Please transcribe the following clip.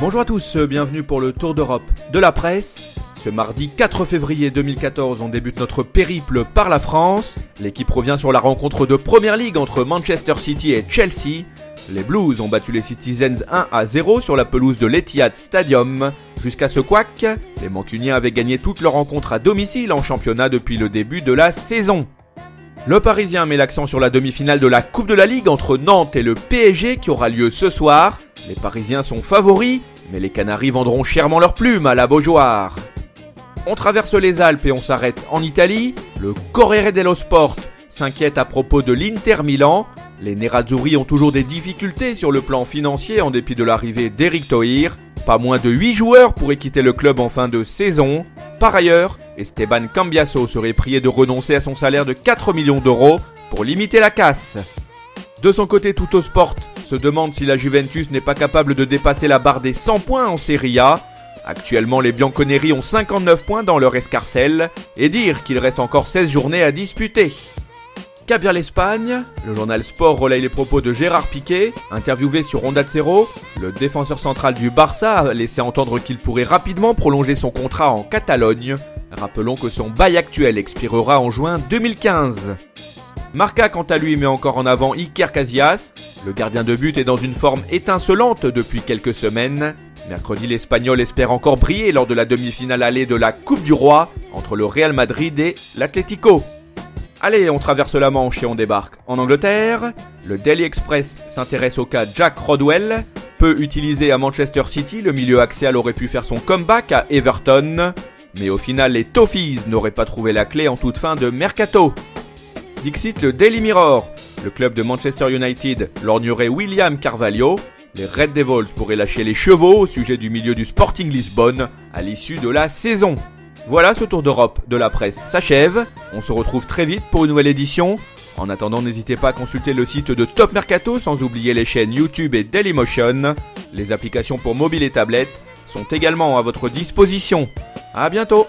Bonjour à tous, bienvenue pour le Tour d'Europe de la presse. Ce mardi 4 février 2014, on débute notre périple par la France. L'équipe revient sur la rencontre de Première Ligue entre Manchester City et Chelsea. Les Blues ont battu les Citizens 1-0 sur la pelouse de l'Etihad Stadium. Jusqu'à ce couac, les Mancuniens avaient gagné toutes leurs rencontres à domicile en championnat depuis le début de la saison. Le Parisien met l'accent sur la demi-finale de la Coupe de la Ligue entre Nantes et le PSG qui aura lieu ce soir. Les Parisiens sont favoris, mais les Canaries vendront chèrement leurs plumes à la Beaujoire. On traverse les Alpes et on s'arrête en Italie. Le Corriere dello Sport s'inquiète à propos de l'Inter Milan. Les Nerazzurri ont toujours des difficultés sur le plan financier en dépit de l'arrivée d'Éric Thohir. Pas moins de 8 joueurs pourraient quitter le club en fin de saison. Par ailleurs, Esteban Cambiasso serait prié de renoncer à son salaire de 4 millions d'euros pour limiter la casse. De son côté, Tuttosport se demande si la Juventus n'est pas capable de dépasser la barre des 100 points en Serie A. Actuellement, les Bianconeri ont 59 points dans leur escarcelle et dire qu'il reste encore 16 journées à disputer. Cap vers l'Espagne, le journal Sport relaye les propos de Gérard Piqué. Interviewé sur Onda Cero, le défenseur central du Barça a laissé entendre qu'il pourrait rapidement prolonger son contrat en Catalogne. Rappelons que son bail actuel expirera en juin 2015. Marca quant à lui met encore en avant Iker Casillas. Le gardien de but est dans une forme étincelante depuis quelques semaines. Mercredi, l'Espagnol espère encore briller lors de la demi-finale allée de la Coupe du Roi entre le Real Madrid et l'Atlético. Allez, on traverse la Manche et on débarque en Angleterre. Le Daily Express s'intéresse au cas Jack Rodwell. Peu utilisé à Manchester City, le milieu axial aurait pu faire son comeback à Everton. Mais au final, les Toffees n'auraient pas trouvé la clé en toute fin de mercato. Dixit le Daily Mirror. Le club de Manchester United lorgnerait William Carvalho. Les Red Devils pourraient lâcher les chevaux au sujet du milieu du Sporting Lisbonne à l'issue de la saison. Voilà, ce tour d'Europe de la presse s'achève. On se retrouve très vite pour une nouvelle édition. En attendant, n'hésitez pas à consulter le site de Top Mercato sans oublier les chaînes YouTube et Dailymotion. Les applications pour mobile et tablette sont également à votre disposition. À bientôt.